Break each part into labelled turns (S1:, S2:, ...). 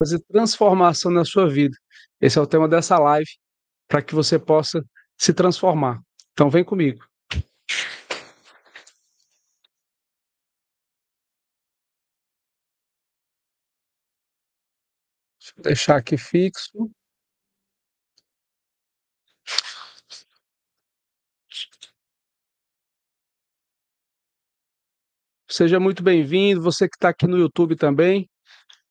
S1: fazer transformação na sua vida. Esse é o tema dessa live, para que você possa se transformar. Então vem comigo. Deixa eu deixar aqui fixo. Seja muito bem-vindo, você que está aqui no YouTube também.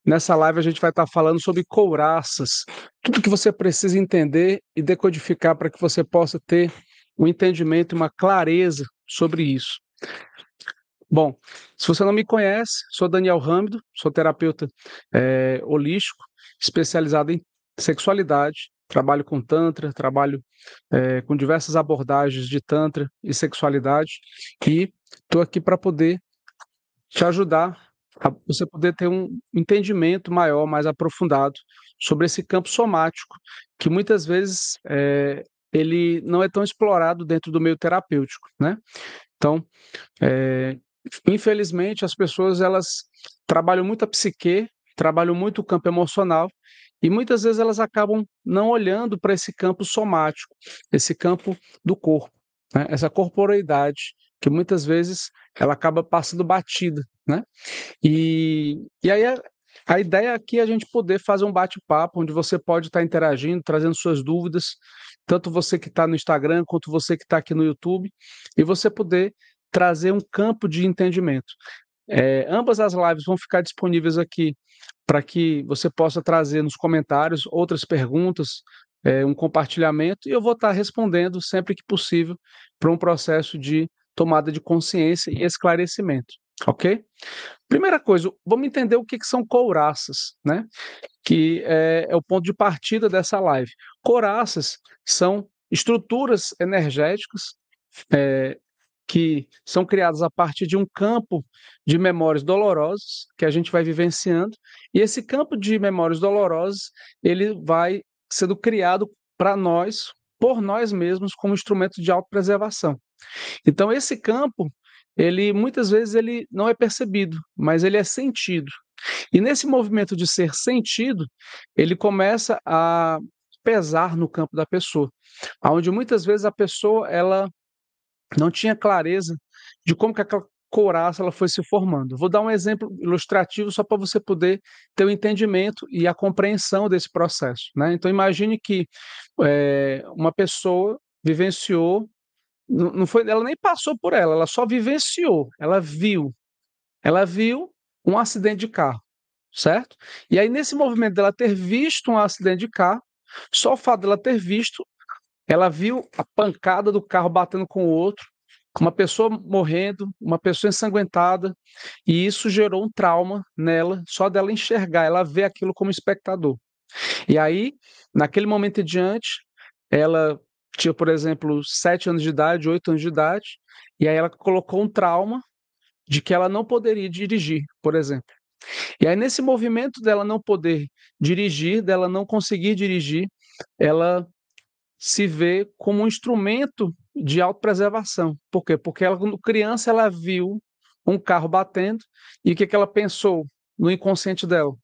S1: Nessa live a gente vai estar falando sobre couraças, tudo que você precisa entender e decodificar para que você possa ter um entendimento e uma clareza sobre isso. Bom, se você não me conhece, sou Daniel Râmido, sou terapeuta holístico, especializado em sexualidade, trabalho com Tantra, trabalho com diversas abordagens de Tantra e sexualidade, e estou aqui para poder te ajudar a você poder ter um entendimento maior, mais aprofundado sobre esse campo somático, que muitas vezes ele não é tão explorado dentro do meio terapêutico, né? Então, infelizmente, as pessoas elas trabalham muito a psique, trabalham muito o campo emocional, e muitas vezes elas acabam não olhando para esse campo somático, esse campo do corpo, né? Essa corporeidade, que muitas vezes ela acaba passando batida, né? E aí a ideia aqui é a gente poder fazer um bate-papo, onde você pode estar interagindo, trazendo suas dúvidas, tanto você que está no Instagram, quanto você que está aqui no YouTube, e você poder trazer um campo de entendimento. Ambas as lives vão ficar disponíveis aqui para que você possa trazer nos comentários outras perguntas, um compartilhamento, e eu vou estar respondendo sempre que possível para um processo de tomada de consciência e esclarecimento, ok? Primeira coisa, vamos entender o que são couraças, né? Que é o ponto de partida dessa live. Couraças são estruturas energéticas que são criadas a partir de um campo de memórias dolorosas que a gente vai vivenciando, e esse campo de memórias dolorosas, ele vai sendo criado para nós, por nós mesmos, como instrumento de autopreservação. Então esse campo, ele muitas vezes ele não é percebido, mas ele é sentido. E nesse movimento de ser sentido, ele começa a pesar no campo da pessoa, aonde muitas vezes a pessoa ela não tinha clareza de como que aquela couraça ela foi se formando. Vou dar um exemplo ilustrativo só para você poder ter o entendimento e a compreensão desse processo, né? Então imagine que uma pessoa vivenciou, não foi, ela nem passou por ela só vivenciou, ela viu um acidente de carro, certo? E aí nesse movimento dela ter visto um acidente de carro, só o fato dela ter visto, ela viu a pancada do carro batendo com o outro, uma pessoa morrendo, uma pessoa ensanguentada, e isso gerou um trauma nela, só dela enxergar, ela vê aquilo como espectador. E aí, naquele momento em diante, ela tinha, por exemplo, 7 anos de idade, 8 anos de idade, e aí ela colocou um trauma de que ela não poderia dirigir, por exemplo. E aí, nesse movimento dela não poder dirigir, dela não conseguir dirigir, ela se vê como um instrumento de autopreservação. Por quê? Porque ela, quando criança, ela viu um carro batendo e o que ela pensou no inconsciente dela?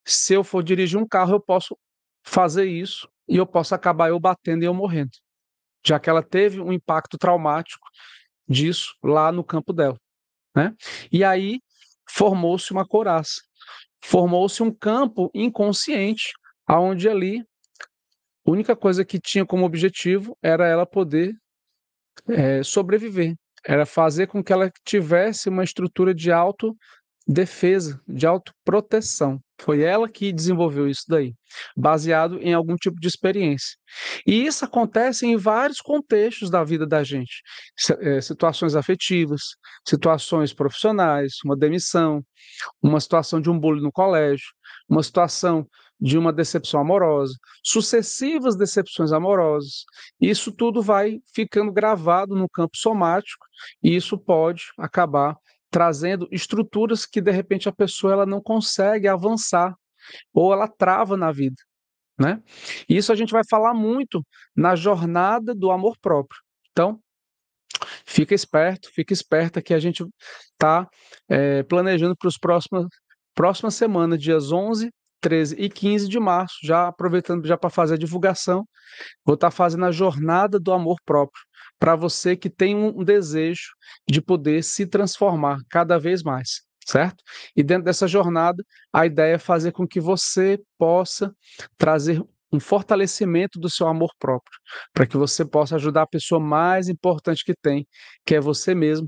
S1: Se eu for dirigir um carro, eu posso fazer isso e eu posso acabar eu batendo e eu morrendo, já que ela teve um impacto traumático disso lá no campo dela, né? E aí formou-se uma couraça, formou-se um campo inconsciente, aonde ali a única coisa que tinha como objetivo era ela poder sobreviver, era fazer com que ela tivesse uma estrutura de autodefesa, de autoproteção. Foi ela que desenvolveu isso daí, baseado em algum tipo de experiência. E isso acontece em vários contextos da vida da gente. Situações afetivas, situações profissionais, uma demissão, uma situação de um bullying no colégio, uma situação de uma decepção amorosa, sucessivas decepções amorosas. Isso tudo vai ficando gravado no campo somático e isso pode acabar trazendo estruturas que de repente a pessoa ela não consegue avançar ou ela trava na vida, né? E isso a gente vai falar muito na jornada do amor próprio. Então, fica esperta que a gente está planejando para os próximas semanas, dias 11 13 e 15 de março, já aproveitando já para fazer a divulgação, vou estar fazendo a jornada do amor próprio, para você que tem um desejo de poder se transformar cada vez mais, certo? E dentro dessa jornada, a ideia é fazer com que você possa trazer um fortalecimento do seu amor próprio, para que você possa ajudar a pessoa mais importante que tem, que é você mesmo,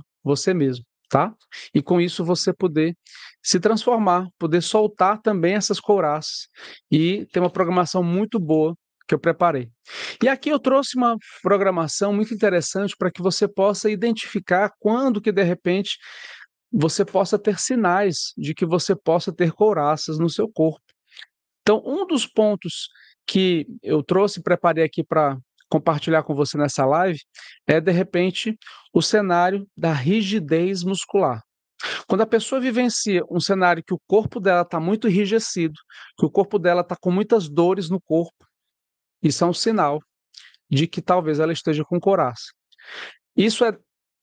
S1: tá? E com isso você poder se transformar, poder soltar também essas couraças e ter uma programação muito boa que eu preparei. E aqui eu trouxe uma programação muito interessante para que você possa identificar quando que de repente você possa ter sinais de que você possa ter couraças no seu corpo. Então, um dos pontos que eu trouxe e preparei aqui para compartilhar com você nessa live é, de repente, o cenário da rigidez muscular. Quando a pessoa vivencia um cenário que o corpo dela está muito enrijecido, que o corpo dela está com muitas dores no corpo, isso é um sinal de que talvez ela esteja com coraça. Isso é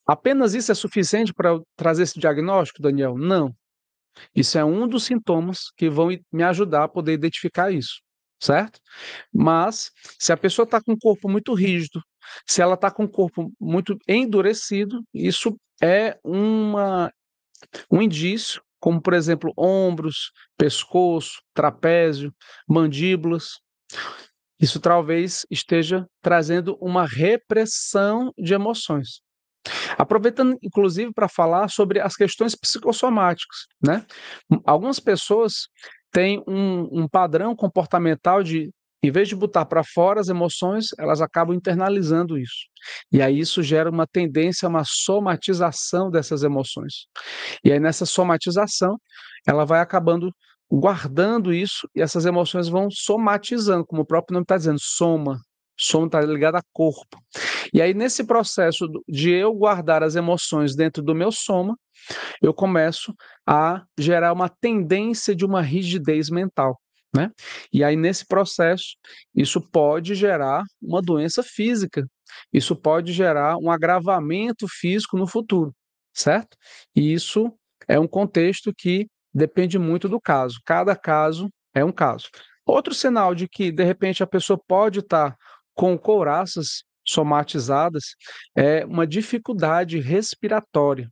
S1: apenas isso é suficiente para eu trazer esse diagnóstico, Daniel? Não. Isso é um dos sintomas que vão me ajudar a poder identificar isso, certo? Mas, se a pessoa está com o corpo muito rígido, se ela está com o corpo muito endurecido, isso é um indício, como, por exemplo, ombros, pescoço, trapézio, mandíbulas. Isso talvez esteja trazendo uma repressão de emoções. Aproveitando, inclusive, para falar sobre as questões psicossomáticas, né? Algumas pessoas têm um padrão comportamental de, em vez de botar para fora as emoções, elas acabam internalizando isso. E aí isso gera uma tendência a uma somatização dessas emoções. E aí nessa somatização, ela vai acabando guardando isso e essas emoções vão somatizando, como o próprio nome está dizendo, soma. Soma está ligado a corpo. E aí, nesse processo de eu guardar as emoções dentro do meu soma, eu começo a gerar uma tendência de uma rigidez mental, né? E aí, nesse processo, isso pode gerar uma doença física, isso pode gerar um agravamento físico no futuro, certo? E isso é um contexto que depende muito do caso, cada caso é um caso. Outro sinal de que, de repente, a pessoa pode estar com couraças somatizadas é uma dificuldade respiratória.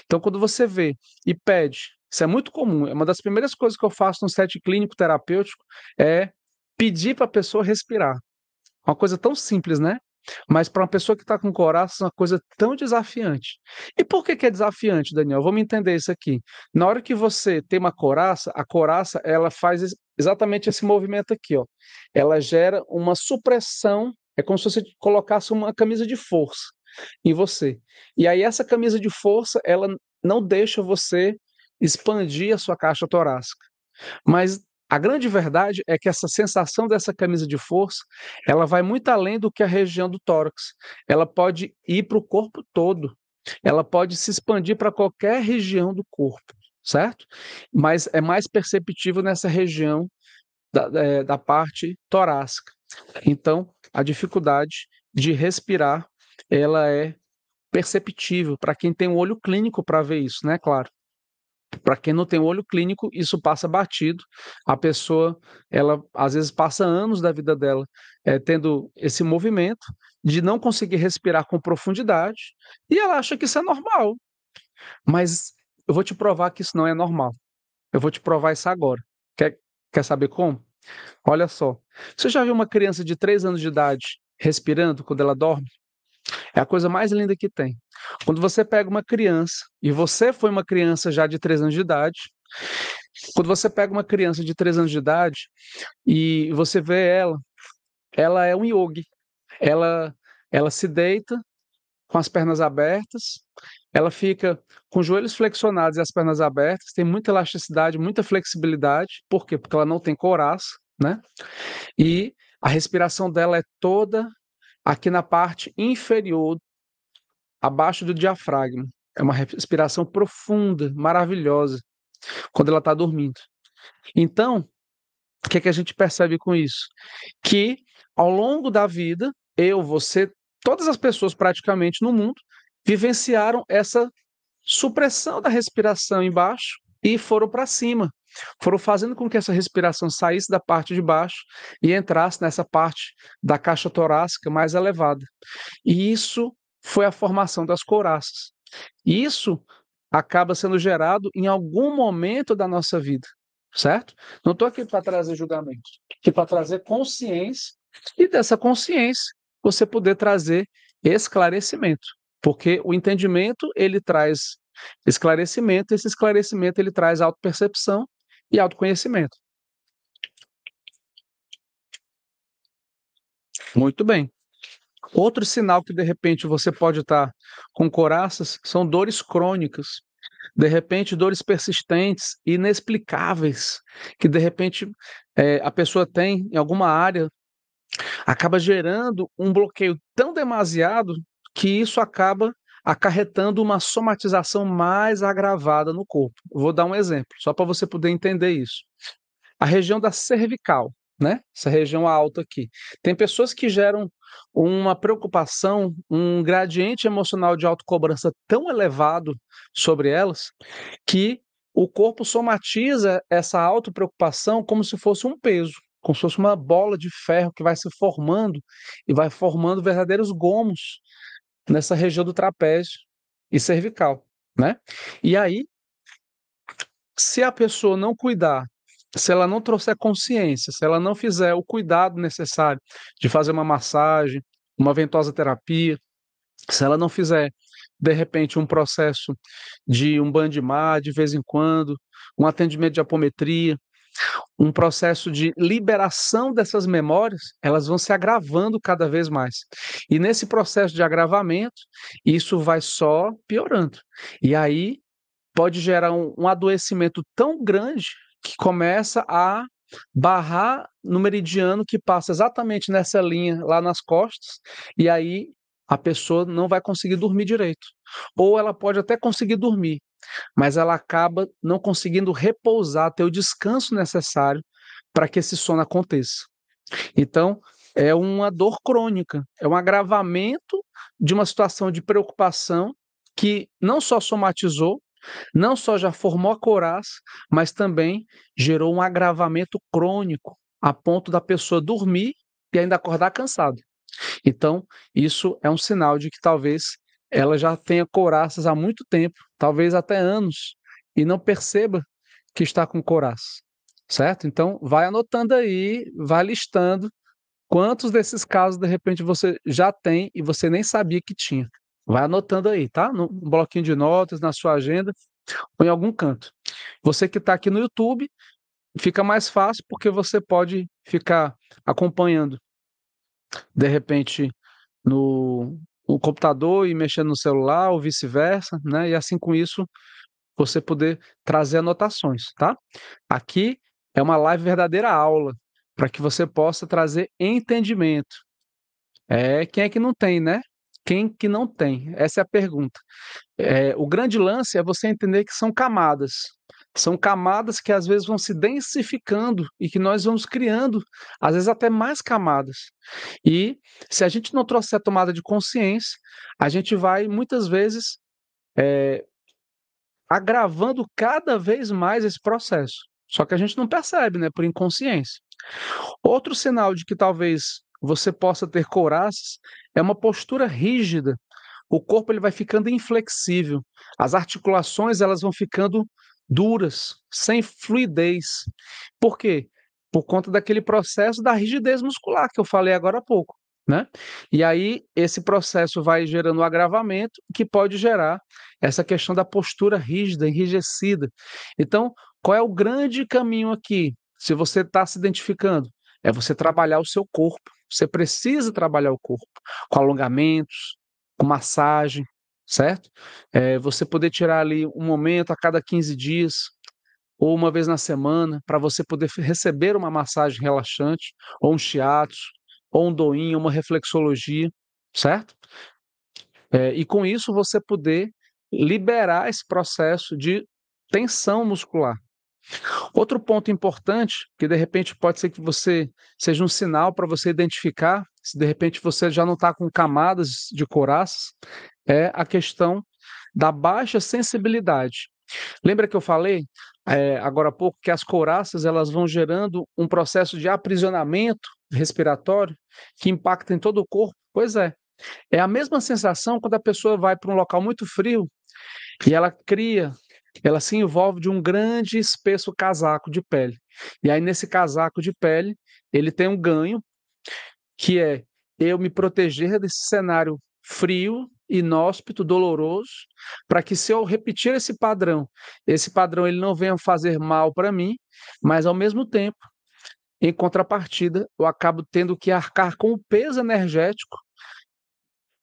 S1: Então, quando você vê e pede, isso é muito comum, é uma das primeiras coisas que eu faço no set clínico terapêutico é pedir para a pessoa respirar. Uma coisa tão simples, né? Mas para uma pessoa que está com coração, é uma coisa tão desafiante. E por que que é desafiante, Daniel? Vamos entender isso aqui. Na hora que você tem uma coraça, a coraça ela faz exatamente esse movimento aqui, ó. Ela gera uma supressão, é como se você colocasse uma camisa de força em você. E aí essa camisa de força, ela não deixa você expandir a sua caixa torácica. Mas a grande verdade é que essa sensação dessa camisa de força, ela vai muito além do que a região do tórax. Ela pode ir para o corpo todo. Ela pode se expandir para qualquer região do corpo, certo? Mas é mais perceptível nessa região da parte torácica. Então, a dificuldade de respirar, ela é perceptível para quem tem um olho clínico para ver isso, né? Claro. Para quem não tem olho clínico, isso passa batido. A pessoa, ela às vezes passa anos da vida dela tendo esse movimento de não conseguir respirar com profundidade e ela acha que isso é normal. Mas eu vou te provar que isso não é normal. Eu vou te provar isso agora. Quer saber como? Olha só. Você já viu uma criança de 3 anos de idade respirando quando ela dorme? É a coisa mais linda que tem. Quando você pega uma criança, e você foi uma criança já de 3 anos de idade, quando você pega uma criança de 3 anos de idade e você vê ela é um yogi. Ela, ela se deita com as pernas abertas, ela fica com os joelhos flexionados e as pernas abertas, tem muita elasticidade, muita flexibilidade. Por quê? Porque ela não tem couraça, né? E a respiração dela é toda aqui na parte inferior, abaixo do diafragma. É uma respiração profunda, maravilhosa, quando ela está dormindo. Então, o que é que a gente percebe com isso? Que ao longo da vida, eu, você, todas as pessoas praticamente no mundo vivenciaram essa supressão da respiração embaixo e foram para cima. foram fazendo com que essa respiração saísse da parte de baixo e entrasse nessa parte da caixa torácica mais elevada. E isso foi a formação das couraças. Isso acaba sendo gerado em algum momento da nossa vida, certo? Não estou aqui para trazer julgamento, aqui para trazer consciência e dessa consciência você poder trazer esclarecimento, porque o entendimento ele traz esclarecimento, esse esclarecimento ele traz autopercepção e autoconhecimento. Muito bem. Outro sinal que de repente você pode estar com coraças são dores crônicas. De repente, dores persistentes, inexplicáveis, que de repente a pessoa tem em alguma área, acaba gerando um bloqueio tão demasiado que isso acaba acarretando uma somatização mais agravada no corpo. Vou dar um exemplo, só para você poder entender isso. A região da cervical, né? Essa região alta aqui. Tem pessoas que geram uma preocupação, um gradiente emocional de autocobrança tão elevado sobre elas, que o corpo somatiza essa autopreocupação como se fosse um peso, como se fosse uma bola de ferro que vai se formando e vai formando verdadeiros gomos nessa região do trapézio e cervical, né? E aí, se a pessoa não cuidar, se ela não trouxer consciência, se ela não fizer o cuidado necessário de fazer uma massagem, uma ventosa terapia, se ela não fizer, de repente, um processo de um banho de mar de vez em quando, um atendimento de apometria, um processo de liberação dessas memórias, elas vão se agravando cada vez mais. E nesse processo de agravamento, isso vai só piorando. E aí pode gerar um adoecimento tão grande que começa a barrar no meridiano que passa exatamente nessa linha lá nas costas, e aí a pessoa não vai conseguir dormir direito. Ou ela pode até conseguir dormir, mas ela acaba não conseguindo repousar, ter o descanso necessário para que esse sono aconteça. Então, é uma dor crônica, é um agravamento de uma situação de preocupação que não só somatizou, não só já formou a couraça, mas também gerou um agravamento crônico, a ponto da pessoa dormir e ainda acordar cansada. Então, isso é um sinal de que talvez ela já tenha couraças há muito tempo, talvez até anos, e não perceba que está com couraça, certo? Então, vai anotando aí, vai listando quantos desses casos, de repente, você já tem e você nem sabia que tinha. Vai anotando aí, tá? No bloquinho de notas, na sua agenda, ou em algum canto. Você que está aqui no YouTube, fica mais fácil porque você pode ficar acompanhando, de repente, no computador e mexendo no celular, ou vice-versa, né? E assim com isso, você poder trazer anotações, tá? Aqui é uma live verdadeira aula, para que você possa trazer entendimento. Quem é que não tem, né? Quem que não tem? Essa é a pergunta. O grande lance é você entender que são camadas. São camadas que às vezes vão se densificando e que nós vamos criando, às vezes até mais camadas. E se a gente não trouxer a tomada de consciência, a gente vai muitas vezes agravando cada vez mais esse processo. Só que a gente não percebe, né? Por inconsciência. Outro sinal de que talvez você possa ter couraças é uma postura rígida. O corpo ele vai ficando inflexível, as articulações elas vão ficando duras, sem fluidez. Por quê? Por conta daquele processo da rigidez muscular que eu falei agora há pouco, né? E aí esse processo vai gerando um agravamento que pode gerar essa questão da postura rígida, enrijecida. Então, qual é o grande caminho aqui? Se você está se identificando, é você trabalhar o seu corpo. Você precisa trabalhar o corpo com alongamentos, com massagem, certo? Você poder tirar ali um momento a cada 15 dias ou uma vez na semana para você poder receber uma massagem relaxante, ou um shiatsu, ou um doin, uma reflexologia, certo? E com isso você poder liberar esse processo de tensão muscular. Outro ponto importante, que de repente pode ser que você seja um sinal para você identificar, se de repente você já não está com camadas de couraças, é a questão da baixa sensibilidade. Lembra que eu falei agora há pouco que as couraças elas vão gerando um processo de aprisionamento respiratório que impacta em todo o corpo? Pois é a mesma sensação quando a pessoa vai para um local muito frio e ela se envolve de um grande espesso casaco de pele. E aí nesse casaco de pele, ele tem um ganho, que é eu me proteger desse cenário frio, inóspito, doloroso, para que se eu repetir esse padrão ele não venha fazer mal para mim, mas ao mesmo tempo, em contrapartida, eu acabo tendo que arcar com o peso energético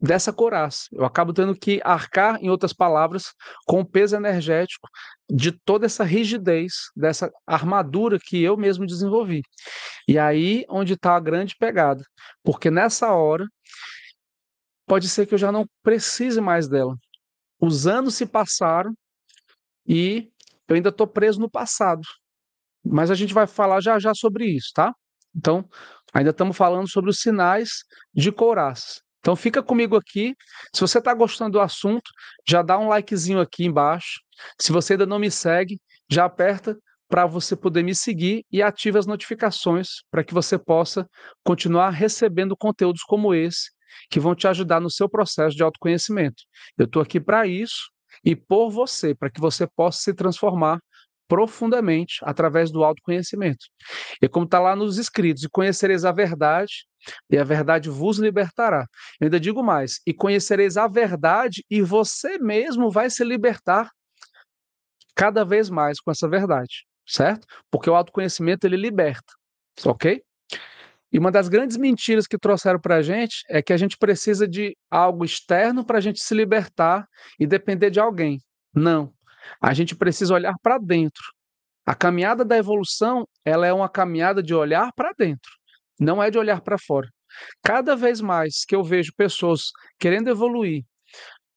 S1: dessa couraça. Eu acabo tendo que arcar, em outras palavras, com o peso energético de toda essa rigidez, dessa armadura que eu mesmo desenvolvi. E aí onde está a grande pegada, porque nessa hora pode ser que eu já não precise mais dela. Os anos se passaram e eu ainda estou preso no passado. Mas a gente vai falar já já sobre isso, tá? Então, ainda estamos falando sobre os sinais de couraças. Então, fica comigo aqui. Se você está gostando do assunto, já dá um likezinho aqui embaixo. Se você ainda não me segue, já aperta para você poder me seguir e ative as notificações para que você possa continuar recebendo conteúdos como esse, que vão te ajudar no seu processo de autoconhecimento. Eu estou aqui para isso e por você, para que você possa se transformar profundamente através do autoconhecimento. E como está lá nos escritos, e conhecereis a verdade, e a verdade vos libertará. Eu ainda digo mais, e conhecereis a verdade, e você mesmo vai se libertar cada vez mais com essa verdade, certo? Porque o autoconhecimento, ele liberta, ok? E uma das grandes mentiras que trouxeram para a gente é que a gente precisa de algo externo para a gente se libertar e depender de alguém. Não. A gente precisa olhar para dentro. A caminhada da evolução, ela é uma caminhada de olhar para dentro, não é de olhar para fora. Cada vez mais que eu vejo pessoas querendo evoluir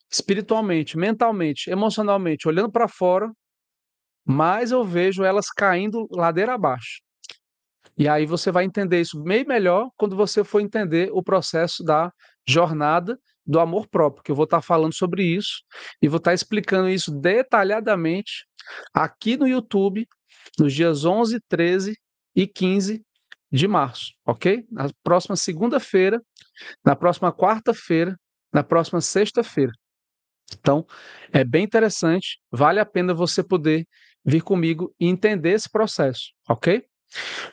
S1: espiritualmente, mentalmente, emocionalmente, olhando para fora, mais eu vejo elas caindo ladeira abaixo. E aí você vai entender isso bem melhor quando você for entender o processo da jornada do amor próprio, que eu vou estar falando sobre isso e vou estar explicando isso detalhadamente aqui no YouTube, nos dias 11, 13 e 15 de março, ok? Na próxima segunda-feira, na próxima quarta-feira, na próxima sexta-feira. Então, é bem interessante, vale a pena você poder vir comigo e entender esse processo, ok?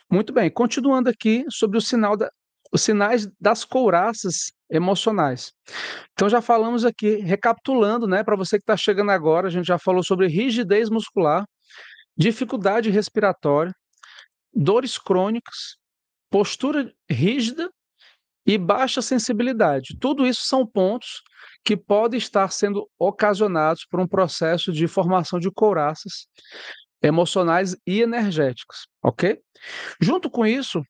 S1: Muito bem, continuando aqui sobre os sinais das couraças emocionais. Então já falamos aqui, recapitulando, né, para você que está chegando agora, a gente já falou sobre rigidez muscular, dificuldade respiratória, dores crônicas, postura rígida e baixa sensibilidade. Tudo isso são pontos que podem estar sendo ocasionados por um processo de formação de couraças emocionais e energéticas, ok? Junto com isso,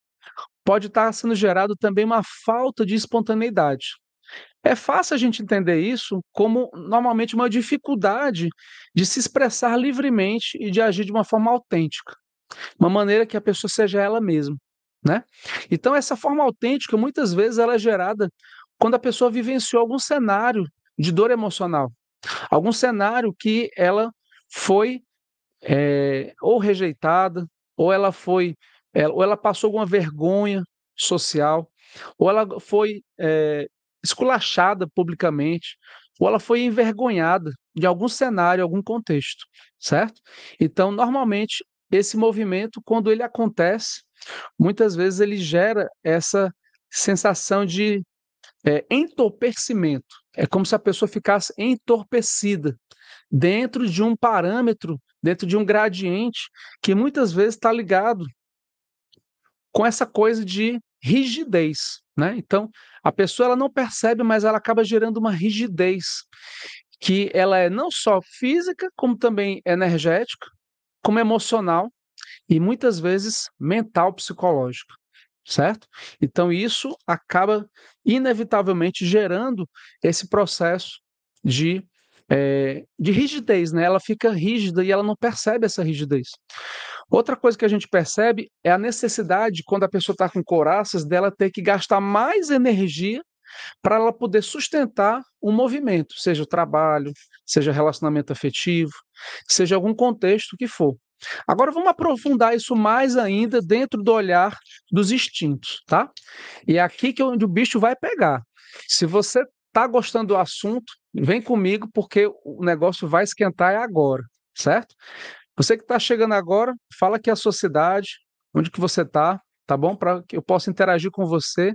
S1: pode estar sendo gerado também uma falta de espontaneidade. É fácil a gente entender isso como normalmente uma dificuldade de se expressar livremente e de agir de uma forma autêntica, uma maneira que a pessoa seja ela mesma, né? Então essa forma autêntica muitas vezes ela é gerada quando a pessoa vivenciou algum cenário de dor emocional, algum cenário que ela foi ou rejeitada, ou ou ela passou alguma vergonha social, ou ela foi esculachada publicamente, ou ela foi envergonhada de algum cenário, algum contexto, certo? Então, normalmente, esse movimento, quando ele acontece, muitas vezes ele gera essa sensação de entorpecimento. É como se a pessoa ficasse entorpecida dentro de um parâmetro, dentro de um gradiente que muitas vezes está ligado com essa coisa de rigidez, né? Então, a pessoa ela não percebe, mas ela acaba gerando uma rigidez que ela é não só física, como também energética, como emocional e muitas vezes mental, psicológica, certo? Então, isso acaba inevitavelmente gerando esse processo de de rigidez, né? Ela fica rígida e ela não percebe essa rigidez. Outra coisa que a gente percebe é a necessidade, quando a pessoa está com couraças, dela ter que gastar mais energia para ela poder sustentar um movimento, seja o trabalho, seja relacionamento afetivo, seja algum contexto que for. Agora vamos aprofundar isso mais ainda dentro do olhar dos instintos, tá? E é aqui que onde o bicho vai pegar. Se você está gostando do assunto, vem comigo porque o negócio vai esquentar agora, certo? Você que está chegando agora, fala aqui a sua cidade, onde que você está, tá bom? Para que eu possa interagir com você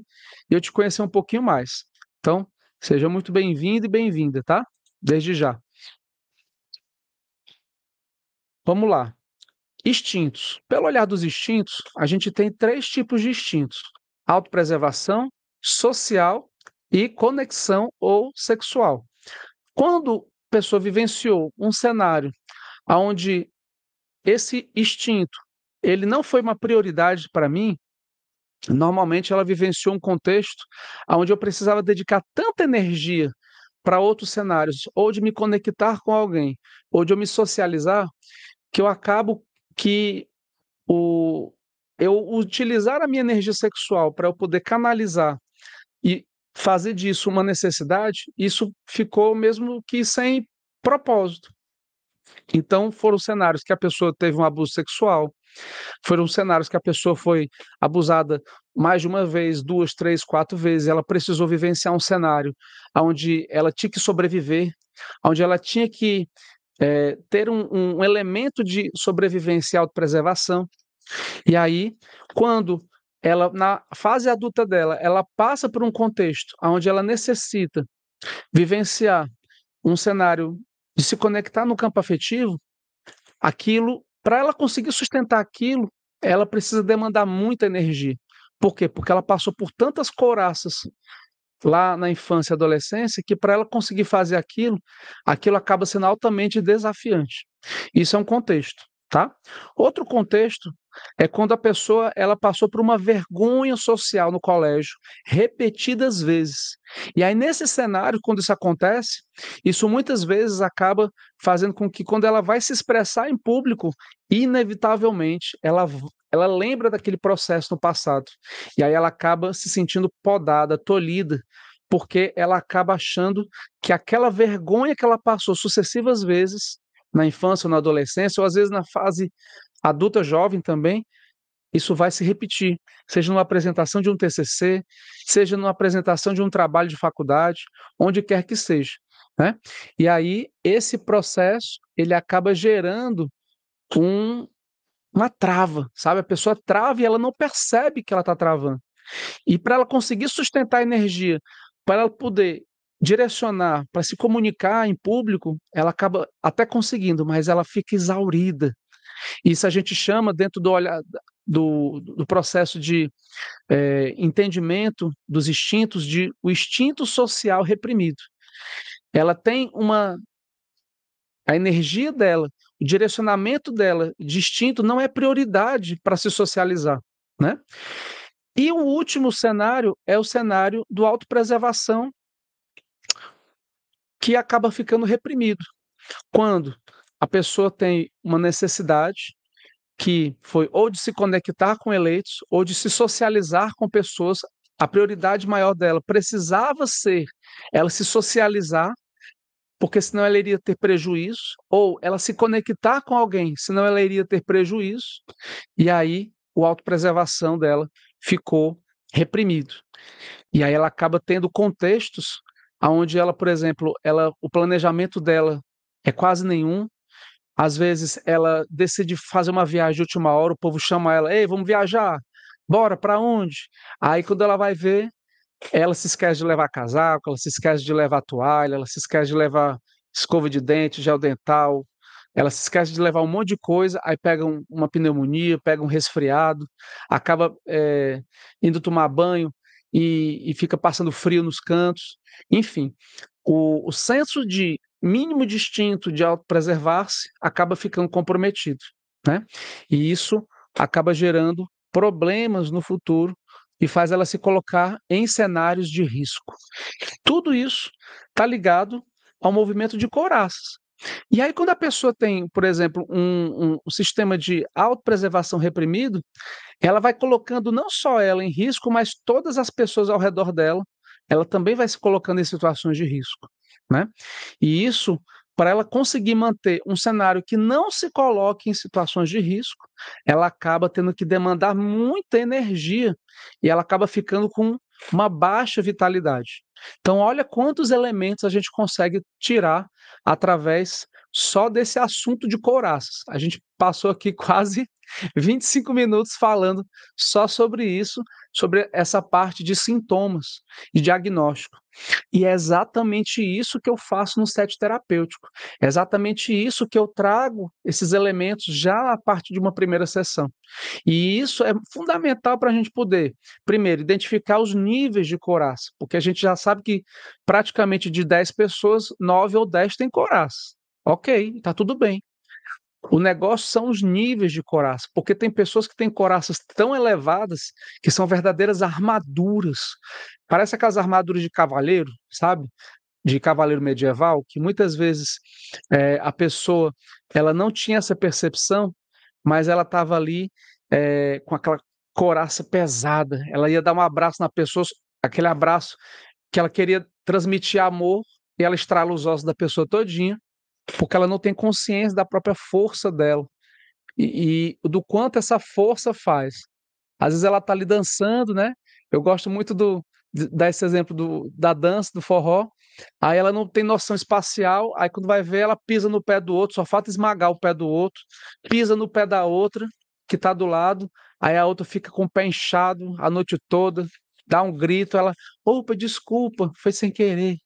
S1: e eu te conhecer um pouquinho mais. Então, seja muito bem-vindo e bem-vinda, tá? Desde já. Vamos lá. Instintos. Pelo olhar dos instintos, a gente tem três tipos de instintos: autopreservação, social e conexão ou sexual. Quando a pessoa vivenciou um cenário onde esse instinto ele não foi uma prioridade para mim, normalmente ela vivenciou um contexto onde eu precisava dedicar tanta energia para outros cenários, ou de me conectar com alguém, ou de eu me socializar, que eu acabo que o eu utilizar a minha energia sexual para eu poder canalizar e fazer disso uma necessidade, isso ficou mesmo que sem propósito. Então, foram cenários que a pessoa teve um abuso sexual, foram cenários que a pessoa foi abusada mais de uma vez, duas, três, quatro vezes. Ela precisou vivenciar um cenário onde ela tinha que sobreviver, onde ela tinha que ter um elemento de sobrevivência e autopreservação. E aí, quando ela, na fase adulta dela, ela passa por um contexto onde ela necessita vivenciar um cenário de se conectar no campo afetivo, aquilo, para ela conseguir sustentar aquilo, ela precisa demandar muita energia. Por quê? Porque ela passou por tantas couraças lá na infância e adolescência que para ela conseguir fazer aquilo, aquilo acaba sendo altamente desafiante. Isso é um contexto, tá? Outro contexto é quando a pessoa ela passou por uma vergonha social no colégio repetidas vezes. E aí nesse cenário, quando isso acontece, isso muitas vezes acaba fazendo com que quando ela vai se expressar em público, inevitavelmente ela lembra daquele processo no passado. E aí ela acaba se sentindo podada, tolhida, porque ela acaba achando que aquela vergonha que ela passou sucessivas vezes na infância ou na adolescência, ou às vezes na fase adulta jovem também, isso vai se repetir, seja numa apresentação de um TCC, seja numa apresentação de um trabalho de faculdade, onde quer que seja, né? E aí esse processo, ele acaba gerando um uma trava, sabe? A pessoa trava e ela não percebe que ela está travando. E para ela conseguir sustentar a energia, para ela poder direcionar, para se comunicar em público, ela acaba até conseguindo, mas ela fica exaurida. Isso a gente chama, dentro do olhar do processo de entendimento dos instintos, de o instinto social reprimido. Ela tem a energia dela, o direcionamento dela de instinto não é prioridade para se socializar, né? E o último cenário é o cenário do autopreservação, que acaba ficando reprimido. Quando a pessoa tem uma necessidade que foi ou de se conectar com eleitos ou de se socializar com pessoas, a prioridade maior dela precisava ser ela se socializar, porque senão ela iria ter prejuízo, ou ela se conectar com alguém, senão ela iria ter prejuízo, e aí a autopreservação dela ficou reprimido. E aí ela acaba tendo contextos onde ela, por exemplo, o planejamento dela é quase nenhum. Às vezes ela decide fazer uma viagem de última hora, o povo chama ela, ei, vamos viajar, bora, para onde? Aí quando ela vai ver, ela se esquece de levar casaco, ela se esquece de levar toalha, ela se esquece de levar escova de dente, gel dental, ela se esquece de levar um monte de coisa, aí pega uma pneumonia, pega um resfriado, acaba indo tomar banho e fica passando frio nos cantos. Enfim, o senso de mínimo de instinto de autopreservar-se acaba ficando comprometido, né? E isso acaba gerando problemas no futuro e faz ela se colocar em cenários de risco. Tudo isso está ligado ao movimento de couraças. E aí, quando a pessoa tem, por exemplo, um sistema de autopreservação reprimido, ela vai colocando não só ela em risco, mas todas as pessoas ao redor dela, ela também vai se colocando em situações de risco, né? E isso, para ela conseguir manter um cenário que não se coloque em situações de risco, ela acaba tendo que demandar muita energia e ela acaba ficando com uma baixa vitalidade. Então, olha quantos elementos a gente consegue tirar através só desse assunto de couraças. A gente passou aqui quase 25 minutos falando só sobre isso, sobre essa parte de sintomas e diagnóstico. E é exatamente isso que eu faço no set terapêutico. É exatamente isso que eu trago esses elementos já a partir de uma primeira sessão. E isso é fundamental para a gente poder, primeiro, identificar os níveis de coraça, porque a gente já sabe que praticamente de 10 pessoas, 9 ou 10 têm coraça. Ok, está tudo bem. O negócio são os níveis de coraça, porque tem pessoas que têm coraças tão elevadas que são verdadeiras armaduras. Parece aquelas armaduras de cavaleiro, sabe? De cavaleiro medieval, que muitas vezes a pessoa ela não tinha essa percepção, mas ela estava ali com aquela coraça pesada. Ela ia dar um abraço na pessoa, aquele abraço que ela queria transmitir amor, e ela estrala os ossos da pessoa todinha, porque ela não tem consciência da própria força dela e do quanto essa força faz. Às vezes ela está ali dançando, né? Eu gosto muito de dar esse exemplo da dança, do forró. Aí ela não tem noção espacial, aí quando vai ver, ela pisa no pé do outro, só falta esmagar o pé do outro, pisa no pé da outra, que está do lado, aí a outra fica com o pé inchado a noite toda, dá um grito, ela, opa, desculpa, foi sem querer.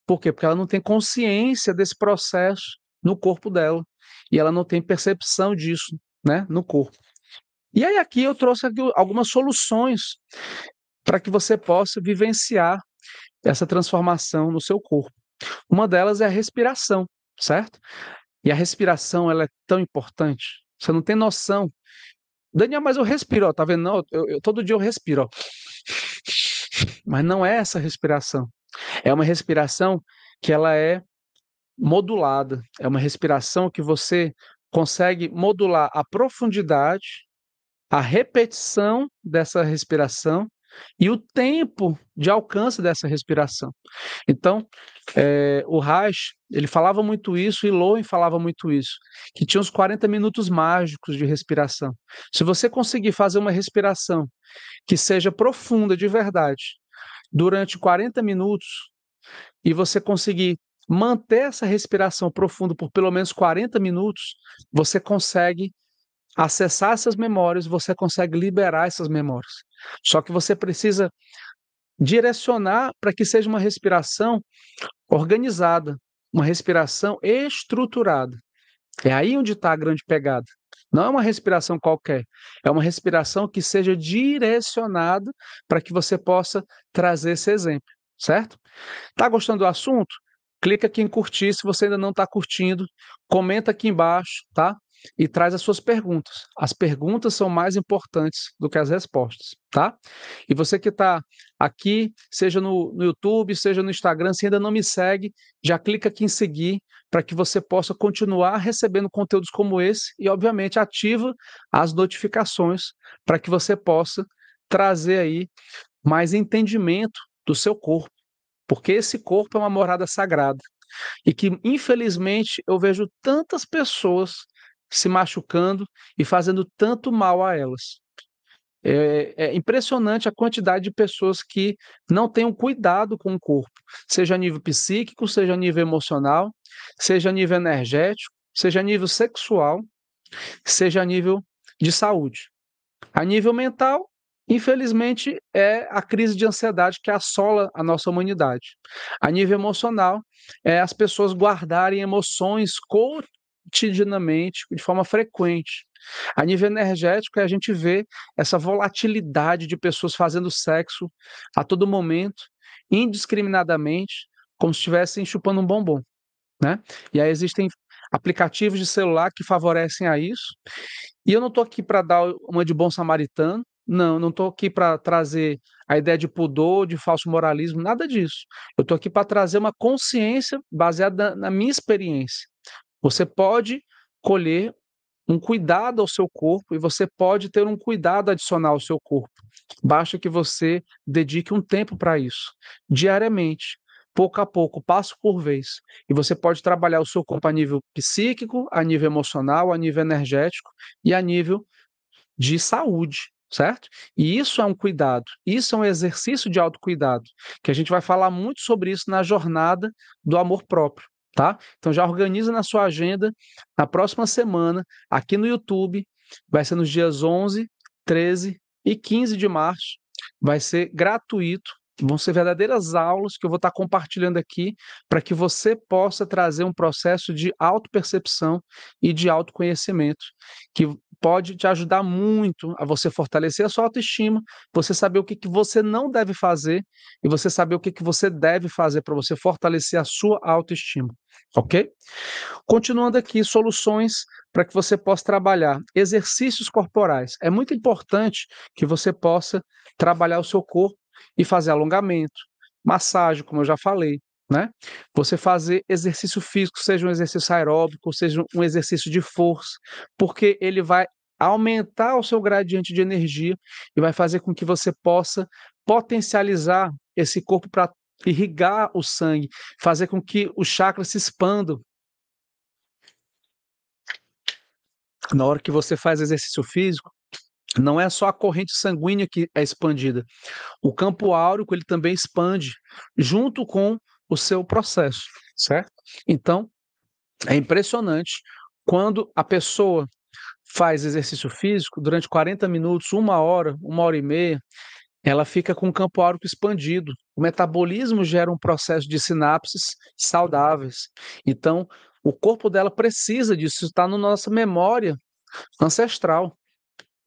S1: Por quê? Porque ela não tem consciência desse processo no corpo dela. E ela não tem percepção disso, né, no corpo. E aí aqui eu trouxe aqui algumas soluções para que você possa vivenciar essa transformação no seu corpo. Uma delas é a respiração, certo? E a respiração ela é tão importante. Você não tem noção. Daniel, mas eu respiro, ó, tá vendo? Não, todo dia eu respiro, ó. Mas não é essa respiração. É uma respiração que ela é modulada. É uma respiração que você consegue modular a profundidade, a repetição dessa respiração e o tempo de alcance dessa respiração. Então, o Reich, ele falava muito isso, e Lowen falava muito isso, que tinha uns 40 minutos mágicos de respiração. Se você conseguir fazer uma respiração que seja profunda de verdade, durante 40 minutos, e você conseguir manter essa respiração profunda por pelo menos 40 minutos, você consegue acessar essas memórias, você consegue liberar essas memórias. Só que você precisa direcionar para que seja uma respiração organizada, uma respiração estruturada. É aí onde está a grande pegada. Não é uma respiração qualquer, é uma respiração que seja direcionada para que você possa trazer esse exemplo, certo? Tá gostando do assunto? Clica aqui em curtir se você ainda não está curtindo, comenta aqui embaixo, tá? E traz as suas perguntas. As perguntas são mais importantes do que as respostas, tá? E você que está aqui, seja no YouTube, seja no Instagram, se ainda não me segue, já clica aqui em seguir para que você possa continuar recebendo conteúdos como esse e, obviamente, ativa as notificações para que você possa trazer aí mais entendimento do seu corpo, porque esse corpo é uma morada sagrada e que, infelizmente, eu vejo tantas pessoas se machucando e fazendo tanto mal a elas. É impressionante a quantidade de pessoas que não têm um cuidado com o corpo, seja a nível psíquico, seja a nível emocional, seja a nível energético, seja a nível sexual, seja a nível de saúde. A nível mental, infelizmente, é a crise de ansiedade que assola a nossa humanidade. A nível emocional, é as pessoas guardarem emoções cotidianamente, de forma frequente. A nível energético, a gente vê essa volatilidade de pessoas fazendo sexo a todo momento, indiscriminadamente, como se estivessem chupando um bombom, né? E aí existem aplicativos de celular que favorecem a isso, e eu não estou aqui para dar uma de bom samaritano, não estou aqui para trazer a ideia de pudor, de falso moralismo, nada disso. Eu estou aqui para trazer uma consciência baseada na minha experiência. Você pode colher um cuidado ao seu corpo e você pode ter um cuidado adicional ao seu corpo. Basta que você dedique um tempo para isso, diariamente, pouco a pouco, passo por vez. E você pode trabalhar o seu corpo a nível psíquico, a nível emocional, a nível energético e a nível de saúde, certo? E isso é um cuidado, isso é um exercício de autocuidado, que a gente vai falar muito sobre isso na jornada do amor próprio, tá? Então já organiza na sua agenda, na próxima semana, aqui no YouTube, vai ser nos dias 11, 13 e 15 de março, vai ser gratuito, vão ser verdadeiras aulas que eu vou estar compartilhando aqui para que você possa trazer um processo de autopercepção e de autoconhecimento, que pode te ajudar muito a você fortalecer a sua autoestima, você saber o que que você não deve fazer e você saber o que que você deve fazer para você fortalecer a sua autoestima, ok? Continuando aqui, soluções para que você possa trabalhar. Exercícios corporais. É muito importante que você possa trabalhar o seu corpo e fazer alongamento, massagem, como eu já falei, né? Você fazer exercício físico, seja um exercício aeróbico, seja um exercício de força, porque ele vai aumentar o seu gradiente de energia e vai fazer com que você possa potencializar esse corpo para irrigar o sangue, fazer com que os chakras se expandam. Na hora que você faz exercício físico, não é só a corrente sanguínea que é expandida, o campo áurico ele também expande junto com o seu processo, certo? Então, é impressionante quando a pessoa faz exercício físico durante 40 minutos, 1 hora e meia, ela fica com o campo áurico expandido. O metabolismo gera um processo de sinapses saudáveis. Então, o corpo dela precisa disso, isso está na nossa memória ancestral.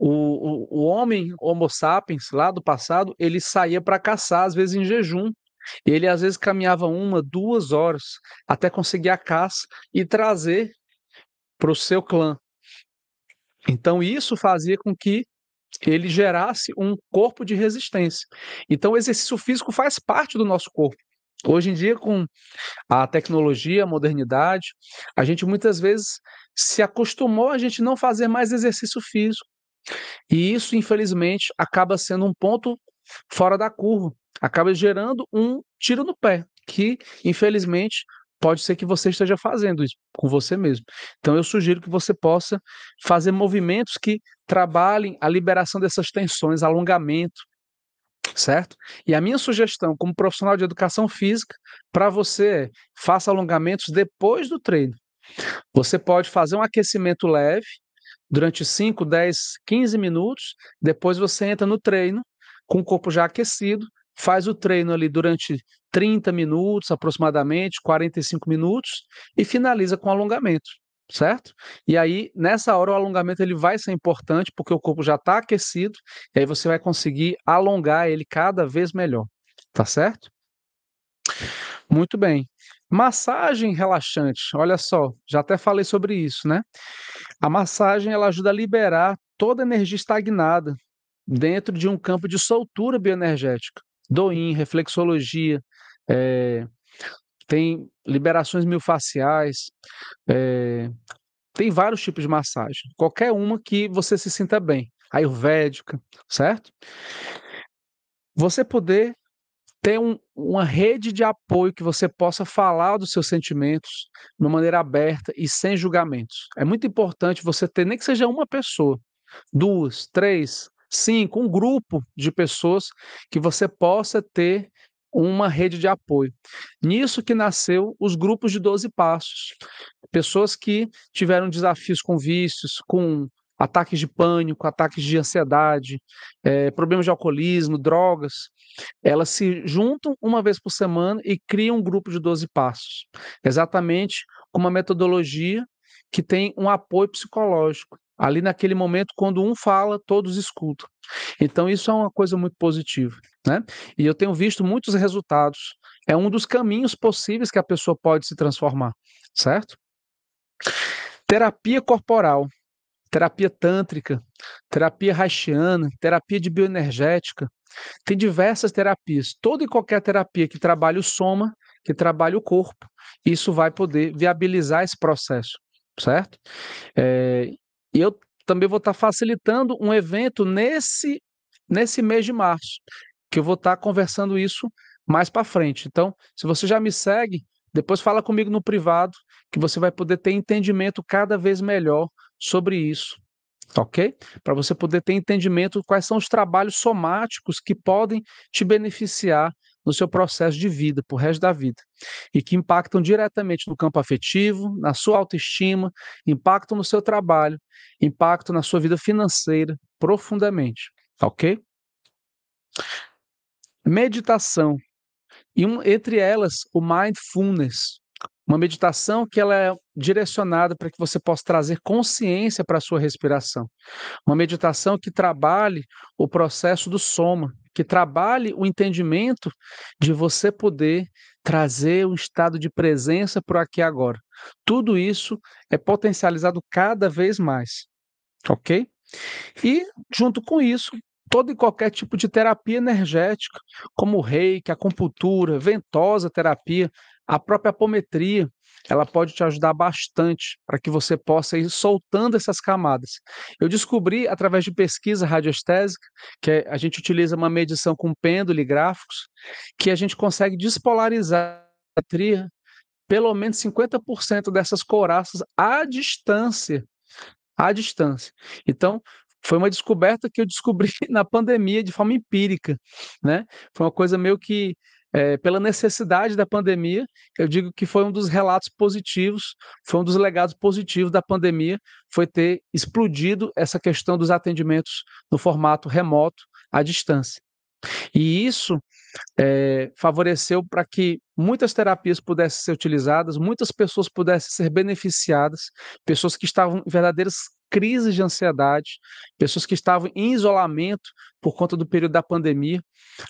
S1: O homem Homo sapiens, lá do passado, ele saía para caçar, às vezes em jejum. Ele, às vezes, caminhava 1, 2 horas até conseguir a caça e trazer para o seu clã. Então, isso fazia com que ele gerasse um corpo de resistência. Então, o exercício físico faz parte do nosso corpo. Hoje em dia, com a tecnologia, a modernidade, a gente muitas vezes se acostumou a gente não fazer mais exercício físico. E isso, infelizmente, acaba sendo um ponto fora da curva, acaba gerando um tiro no pé, que, infelizmente, pode ser que você esteja fazendo isso com você mesmo. Então, eu sugiro que você possa fazer movimentos que trabalhem a liberação dessas tensões, alongamento, certo? E a minha sugestão, como profissional de educação física, para você é: faça alongamentos depois do treino. Você pode fazer um aquecimento leve durante 5, 10, 15 minutos, depois você entra no treino com o corpo já aquecido, faz o treino ali durante 30 minutos aproximadamente, 45 minutos e finaliza com alongamento, certo? E aí, nessa hora, o alongamento ele vai ser importante porque o corpo já está aquecido e aí você vai conseguir alongar ele cada vez melhor, tá certo? Muito bem. Massagem relaxante, olha só, já até falei sobre isso, né? A massagem ela ajuda a liberar toda a energia estagnada dentro de um campo de soltura bioenergética. Do-in, reflexologia, eh, tem liberações miofasciais, eh, tem vários tipos de massagem. Qualquer uma que você se sinta bem. Ayurvédica, certo? Você poder ter uma rede de apoio que você possa falar dos seus sentimentos de uma maneira aberta e sem julgamentos. É muito importante você ter, nem que seja uma pessoa, 2, 3, 5, um grupo de pessoas que você possa ter uma rede de apoio. Nisso que nasceu os grupos de 12 passos. Pessoas que tiveram desafios com vícios, com ataques de pânico, ataques de ansiedade, problemas de alcoolismo, drogas, elas se juntam uma vez por semana e criam um grupo de 12 passos, exatamente com uma metodologia que tem um apoio psicológico. Ali naquele momento, quando um fala, todos escutam. Então, isso é uma coisa muito positiva, né? E eu tenho visto muitos resultados. É um dos caminhos possíveis que a pessoa pode se transformar, certo? Terapia corporal, terapia tântrica, terapia haitiana, terapia de bioenergética. Tem diversas terapias. Toda e qualquer terapia que trabalhe o soma, que trabalhe o corpo, isso vai poder viabilizar esse processo, certo? É, E eu também vou estar facilitando um evento nesse mês de março, que eu vou estar conversando isso mais para frente. Então, se você já me segue, depois fala comigo no privado, que você vai poder ter entendimento cada vez melhor sobre isso, ok? Para você poder ter entendimento quais são os trabalhos somáticos que podem te beneficiar no seu processo de vida, para o resto da vida, e que impactam diretamente no campo afetivo, na sua autoestima, impactam no seu trabalho, impactam na sua vida financeira profundamente, ok? Meditação, e entre elas o mindfulness, uma meditação que ela é direcionada para que você possa trazer consciência para a sua respiração. Uma meditação que trabalhe o processo do soma, que trabalhe o entendimento de você poder trazer um estado de presença para o aqui e agora. Tudo isso é potencializado cada vez mais, ok? E, junto com isso, todo e qualquer tipo de terapia energética, como o reiki, acupuntura, ventosa terapia, a própria apometria, ela pode te ajudar bastante para que você possa ir soltando essas camadas. Eu descobri, através de pesquisa radiestésica, a gente utiliza uma medição com pêndulo e gráficos, que a gente consegue despolarizar a tria, pelo menos 50% dessas couraças à distância. À distância. Então, foi uma descoberta que eu descobri na pandemia de forma empírica, né. Foi uma coisa meio que, pela necessidade da pandemia, eu digo que foi um dos relatos positivos, foi um dos legados positivos da pandemia, foi ter explodido essa questão dos atendimentos no formato remoto, à distância. E isso favoreceu para que muitas terapias pudessem ser utilizadas, muitas pessoas pudessem ser beneficiadas, pessoas que estavam em verdadeiras crises de ansiedade, pessoas que estavam em isolamento por conta do período da pandemia,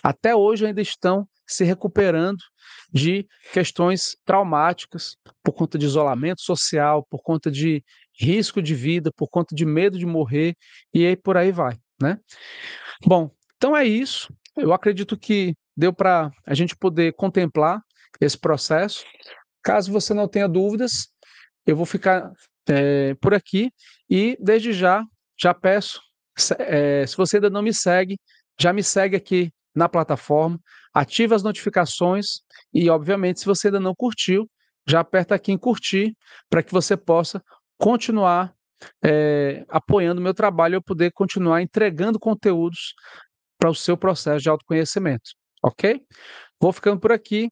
S1: até hoje ainda estão se recuperando de questões traumáticas por conta de isolamento social, por conta de risco de vida, por conta de medo de morrer, e aí por aí vai, né. Bom, então é isso. Eu acredito que deu para a gente poder contemplar esse processo. Caso você não tenha dúvidas, eu vou ficar por aqui e desde já peço, se você ainda não me segue, já me segue aqui na plataforma, ativa as notificações e, obviamente, se você ainda não curtiu, já aperta aqui em curtir para que você possa continuar apoiando o meu trabalho e eu poder continuar entregando conteúdos para o seu processo de autoconhecimento, ok? Vou ficando por aqui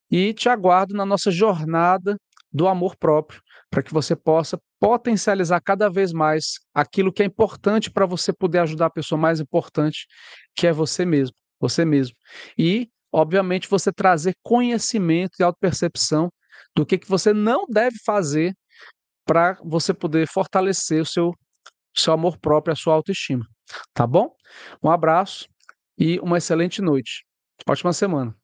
S1: e te aguardo na nossa jornada do amor próprio, para que você possa potencializar cada vez mais aquilo que é importante para você poder ajudar a pessoa mais importante, que é você mesmo, você mesmo. E, obviamente, você trazer conhecimento e autopercepção do que você não deve fazer para você poder fortalecer o seu amor próprio, a sua autoestima, tá bom? Um abraço e uma excelente noite. Ótima semana.